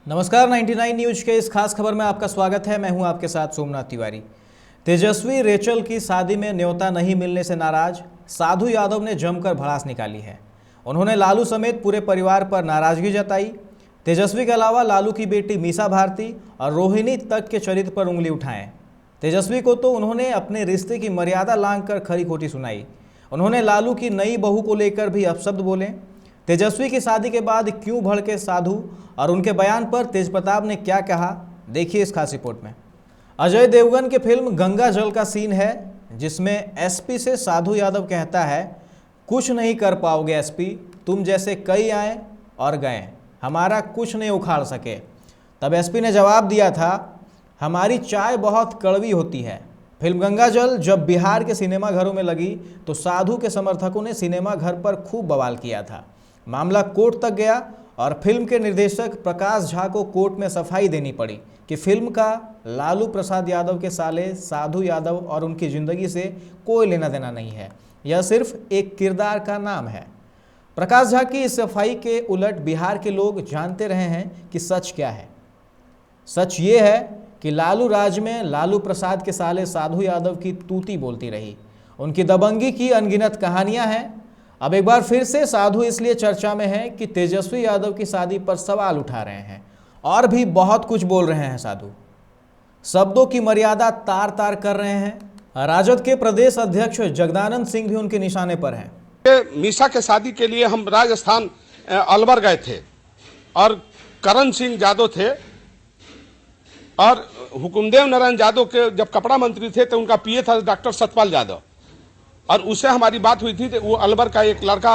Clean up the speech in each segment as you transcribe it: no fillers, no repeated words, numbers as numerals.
नमस्कार, 99 न्यूज के इस खास खबर में आपका स्वागत है। मैं हूं आपके साथ सोमनाथ तिवारी। तेजस्वी रेचल की शादी में न्योता नहीं मिलने से नाराज साधु यादव ने जमकर भड़ास निकाली है। उन्होंने लालू समेत पूरे परिवार पर नाराजगी जताई। तेजस्वी के अलावा लालू की बेटी मीसा भारती और रोहिणी तक के चरित्र पर उंगली उठाएं। तेजस्वी को तो उन्होंने अपने रिश्ते की मर्यादा लांघकर खरी खोटी सुनाई। उन्होंने लालू की नई बहू को लेकर भी अपशब्द बोले। तेजस्वी की शादी के बाद क्यों भड़के साधु और उनके बयान पर तेजप्रताप ने क्या कहा, देखिए इस खास रिपोर्ट में। अजय देवगन के फिल्म गंगा जल का सीन है जिसमें एसपी से साधु यादव कहता है, कुछ नहीं कर पाओगे एसपी, तुम जैसे कई आए और गए, हमारा कुछ नहीं उखाड़ सके। तब एसपी ने जवाब दिया था, हमारी चाय बहुत कड़वी होती है। फिल्म गंगा जल जब बिहार के सिनेमा घरों में लगी तो साधु के समर्थकों ने सिनेमा घर पर खूब बवाल किया था। मामला कोर्ट तक गया और फिल्म के निर्देशक प्रकाश झा को कोर्ट में सफाई देनी पड़ी कि फिल्म का लालू प्रसाद यादव के साले साधु यादव और उनकी ज़िंदगी से कोई लेना देना नहीं है, यह सिर्फ एक किरदार का नाम है। प्रकाश झा की इस सफाई के उलट बिहार के लोग जानते रहे हैं कि सच क्या है। सच ये है कि लालू राज में लालू प्रसाद के साले साधु यादव की तूती बोलती रही। उनकी दबंगी की अनगिनत कहानियां हैं। अब एक बार फिर से साधु इसलिए चर्चा में है कि तेजस्वी यादव की शादी पर सवाल उठा रहे हैं और भी बहुत कुछ बोल रहे हैं। साधु शब्दों की मर्यादा तार तार कर रहे हैं। राजद के प्रदेश अध्यक्ष जगदानंद सिंह भी उनके निशाने पर हैं। मीसा के शादी के लिए हम राजस्थान अलवर गए थे और करण सिंह यादव थे और हुकुमदेव नारायण यादव के जब कपड़ा मंत्री थे तो उनका पीए था डॉक्टर सतपाल यादव, और उससे हमारी बात हुई थी। तो वो अलवर का एक लड़का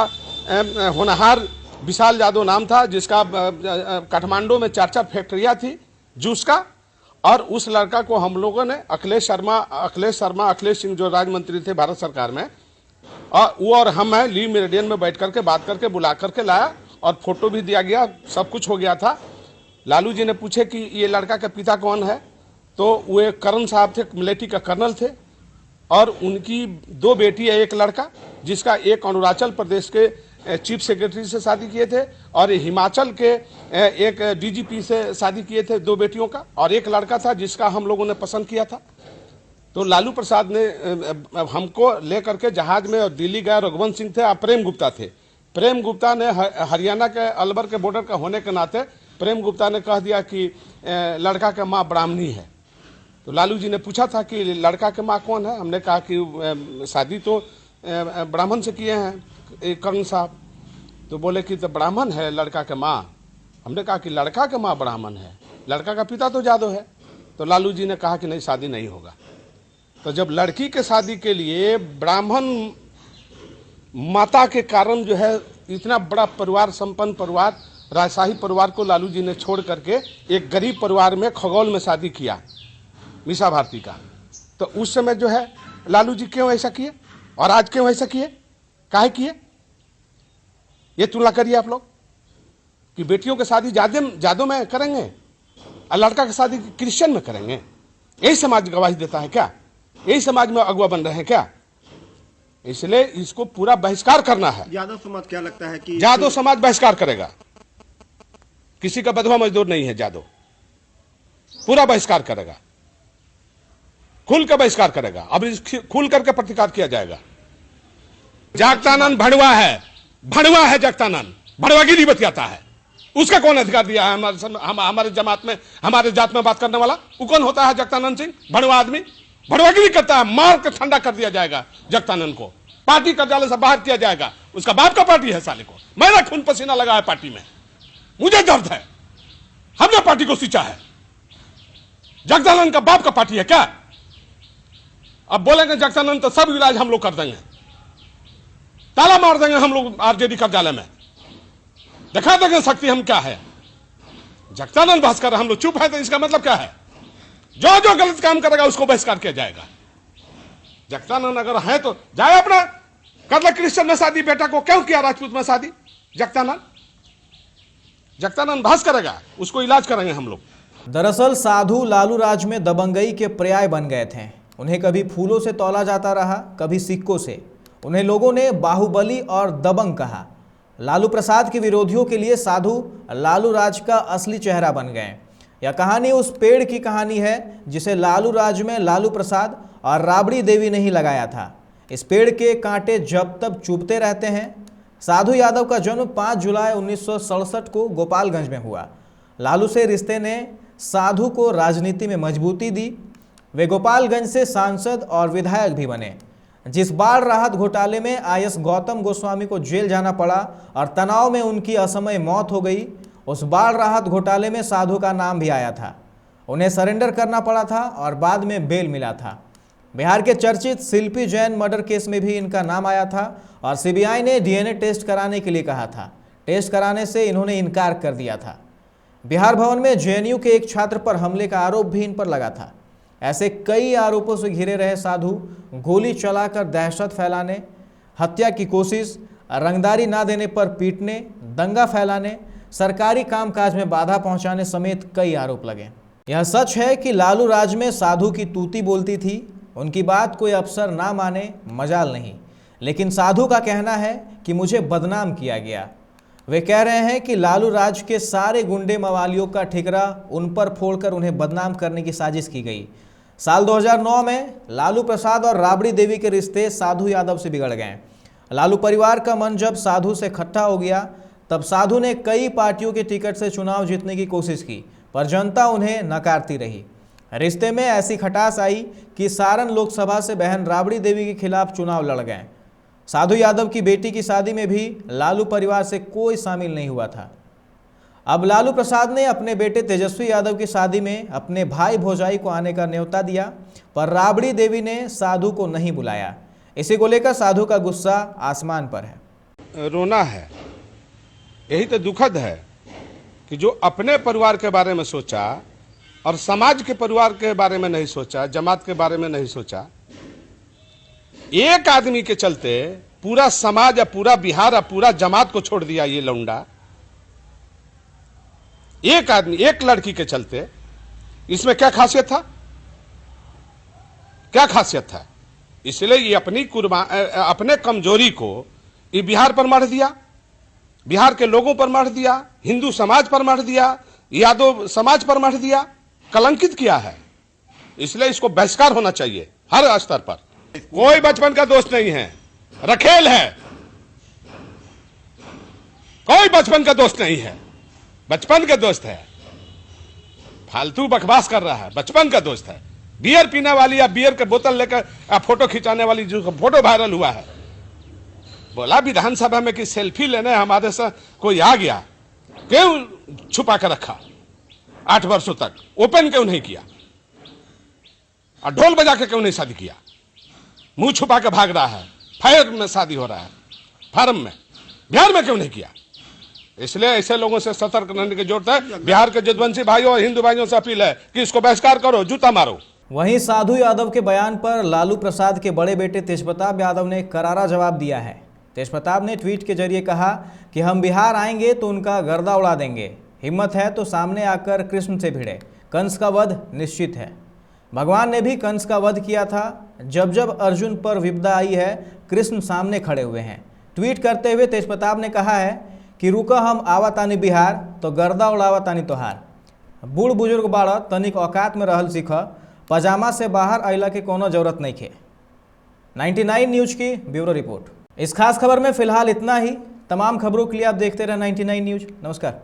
होनहार विशाल यादव नाम था, जिसका काठमांडू में 4 फैक्ट्रियां थी जूस का, और उस लड़का को हम लोगों ने अखिलेश सिंह जो राज्य मंत्री थे भारत सरकार में, और वो और हम ली मेरिडियन में बैठ करके बात करके बुला करके लाया और फोटो भी दिया गया, सब कुछ हो गया था। लालू जी ने पूछे कि ये लड़का का पिता कौन है, तो वो एक करण साहब थे, मिलिट्री का कर्नल थे, और उनकी 2 बेटी है, एक लड़का जिसका एक अरुणाचल प्रदेश के चीफ सेक्रेटरी से शादी किए थे और हिमाचल के एक डीजीपी से शादी किए थे 2 बेटियों का, और एक लड़का था जिसका हम लोगों ने पसंद किया था। तो लालू प्रसाद ने हमको लेकर के जहाज में और दिल्ली गए। रघुवंश सिंह थे और प्रेम गुप्ता थे। प्रेम गुप्ता ने हरियाणा के अलवर के बॉर्डर का होने के नाते प्रेम गुप्ता ने कह दिया कि लड़का का माँ ब्राह्मणी है। तो लालू जी ने पूछा था कि लड़का के माँ कौन है। हमने कहा कि शादी तो ब्राह्मण से किए हैं कर्ण साहब। तो बोले कि तो ब्राह्मण है लड़का के माँ। हमने कहा कि लड़का के माँ ब्राह्मण है, लड़का का पिता तो यादव है। तो लालू जी ने कहा कि नहीं, शादी नहीं होगा। तो जब लड़की के शादी के लिए ब्राह्मण माता के कारण जो है इतना बड़ा परिवार, संपन्न परिवार, राजशाही परिवार को लालू जी ने छोड़ करके एक गरीब परिवार में खगौल में शादी किया मीसा भारती का, तो उस समय जो है लालू जी क्यों ऐसा किए और आज क्यों ऐसा किए, काहे किए? ये तुलना करिए आप लोग कि बेटियों की शादी जादू में करेंगे और लड़का की शादी क्रिश्चियन में करेंगे। यही समाज गवाही देता है क्या? यही समाज में अगुआ बन रहे हैं क्या? इसलिए इसको पूरा बहिष्कार करना है। यादव समाज क्या लगता है कि यादव समाज बहिष्कार करेगा। किसी का बधवा मजदूर नहीं है यादव, पूरा बहिष्कार करेगा, खुल कर बहिष्कार करेगा। अब खुल करके प्रतिकार किया जाएगा। जगदानंद भड़वा है जगदानंद, भड़वागिरी बतियाता है। उसका कौन अधिकार दिया है हमारे जमात में, हमारे जात में बात करने वाला? वो कौन होता है जगदानंद सिंह? भड़वा आदमी भड़वागिरी करता है। मार के ठंडा कर दिया जाएगा जगदानंद को, पार्टी कार्यालय से बाहर किया जाएगा। उसका बाप का पार्टी है साले को। मेरा खून पसीना लगा है पार्टी में, मुझे दर्द है। हमने पार्टी को सींचा है। जगदानंद का बाप का पार्टी है क्या? अब बोलेंगे जगदानंद तो सब इलाज हम लोग कर देंगे, ताला मार देंगे हम लोग आरजेडी कार्यालय में, दिखा देंगे शक्ति हम क्या है। जगदानंद भास्कर हम लोग चुप है, तो इसका मतलब क्या है? जो जो गलत काम करेगा उसको बहिष्कार किया जाएगा। जगदानंद अगर है तो जाए अपना कर ले क्रिश्चियन में शादी, बेटा को क्यों किया राजपूत में शादी? जगदानंद भास करेगा, उसको इलाज करेंगे हम लोग। दरअसल साधु लालू राज में दबंगई के पर्याय बन गए थे। उन्हें कभी फूलों से तौला जाता रहा, कभी सिक्कों से। उन्हें लोगों ने बाहुबली और दबंग कहा। लालू प्रसाद के विरोधियों के लिए साधु लालू राज का असली चेहरा बन गए। यह कहानी उस पेड़ की कहानी है जिसे लालू राज में लालू प्रसाद और राबड़ी देवी ने ही लगाया था। इस पेड़ के कांटे जब तब चुभते रहते हैं। साधु यादव का जन्म 5 जुलाई 1967 को गोपालगंज में हुआ। लालू से रिश्ते ने साधु को राजनीति में मजबूती दी। वे गोपालगंज से सांसद और विधायक भी बने। जिस बाढ़ राहत घोटाले में आईएएस गौतम गोस्वामी को जेल जाना पड़ा और तनाव में उनकी असमय मौत हो गई, उस बाढ़ राहत घोटाले में साधु का नाम भी आया था। उन्हें सरेंडर करना पड़ा था और बाद में बेल मिला था। बिहार के चर्चित शिल्पी जैन मर्डर केस में भी इनका नाम आया था और सीबीआई ने डीएनए टेस्ट कराने के लिए कहा था। टेस्ट कराने से इन्होंने इनकार कर दिया था। बिहार भवन में जेएनयू के एक छात्र पर हमले का आरोप भी इन पर लगा था। ऐसे कई आरोपों से घिरे रहे साधु गोली चलाकर दहशत फैलाने, हत्या की कोशिश, रंगदारी ना देने पर पीटने, दंगा फैलाने, सरकारी कामकाज में बाधा पहुंचाने समेत कई आरोप लगे। यह सच है कि लालू राज में साधु की तूती बोलती थी। उनकी बात कोई अफसर ना माने मजाल नहीं, लेकिन साधु का कहना है कि मुझे बदनाम किया गया। वे कह रहे हैं कि लालू राज के सारे गुंडे मवालियों का ठिकरा उन पर फोड़कर उन्हें बदनाम करने की साजिश की गई। साल 2009 में लालू प्रसाद और राबड़ी देवी के रिश्ते साधु यादव से बिगड़ गए। लालू परिवार का मन जब साधु से खट्टा हो गया, तब साधु ने कई पार्टियों के टिकट से चुनाव जीतने की कोशिश की, पर जनता उन्हें नकारती रही। रिश्ते में ऐसी खटास आई कि सारण लोकसभा से बहन राबड़ी देवी के खिलाफ चुनाव लड़ गए। साधु यादव की बेटी की शादी में भी लालू परिवार से कोई शामिल नहीं हुआ था। अब लालू प्रसाद ने अपने बेटे तेजस्वी यादव की शादी में अपने भाई भौजाई को आने का न्योता दिया, पर राबड़ी देवी ने साधु को नहीं बुलाया। इसी को लेकर साधु का गुस्सा आसमान पर है। रोना है, यही तो दुखद है कि जो अपने परिवार के बारे में सोचा और समाज के परिवार के बारे में नहीं सोचा, जमात के बारे में नहीं सोचा, एक आदमी के चलते पूरा समाज या पूरा बिहार या पूरा जमात को छोड़ दिया। ये लौंडा एक आदमी, एक लड़की के चलते, इसमें क्या खासियत था? क्या खासियत था? इसलिए ये अपने कमजोरी को ये बिहार पर मढ़ दिया, बिहार के लोगों पर मढ़ दिया, हिंदू समाज पर मढ़ दिया, यादव समाज पर मढ़ दिया, कलंकित किया है। इसलिए इसको बहिष्कार होना चाहिए हर स्तर पर। कोई बचपन का दोस्त नहीं है, रखेल है। कोई बचपन का दोस्त नहीं है, बचपन का दोस्त है। फालतू बकवास कर रहा है, बचपन का दोस्त है। बियर पीने वाली या बियर के बोतल लेकर फोटो खिंचाने वाली जो फोटो वायरल हुआ है, बोला विधानसभा में कि सेल्फी लेने हमारे से कोई आ गया, क्यों छुपा कर रखा? 8 वर्षों तक ओपन क्यों नहीं किया? और ढोल बजा के क्यों नहीं शादी किया? मुंह छुपा के भाग रहा है। फायर में शादी हो रहा है, फार्म में, बिहार में क्यों नहीं किया? इसलिए ऐसे लोगों से सतर्क रहने की जरूरत है। बिहार के जदवंशी भाइयों और हिंदू भाइयों से अपील है कि इसको बहिष्कार करो, जूता मारो। वहीं साधु यादव के बयान पर लालू प्रसाद के बड़े बेटे तेजप्रताप यादव ने करारा जवाब दिया है। तेजप्रताप ने ट्वीट के जरिए कहा कि हम बिहार आएंगे तो उनका गर्दा उड़ा देंगे। हिम्मत है तो सामने आकर कृष्ण से भिड़े। कंस का वध निश्चित है। भगवान ने भी कंस का वध किया था। जब जब अर्जुन पर विपदा आई है, कृष्ण सामने खड़े हुए हैं। ट्वीट करते हुए तेजप्रताप ने कहा है कि रुका हम आवातानी बिहार तो गर्दा उड़ावतानी तोहार। बूढ़ बुजुर्ग बाड़ा तनिक औकात में रहल सीख, पजामा से बाहर अइला के कोनो जरूरत नहीं खे। 99 न्यूज की ब्यूरो रिपोर्ट। इस खास खबर में फिलहाल इतना ही। तमाम खबरों के लिए आप देखते रहे 99 न्यूज। नमस्कार।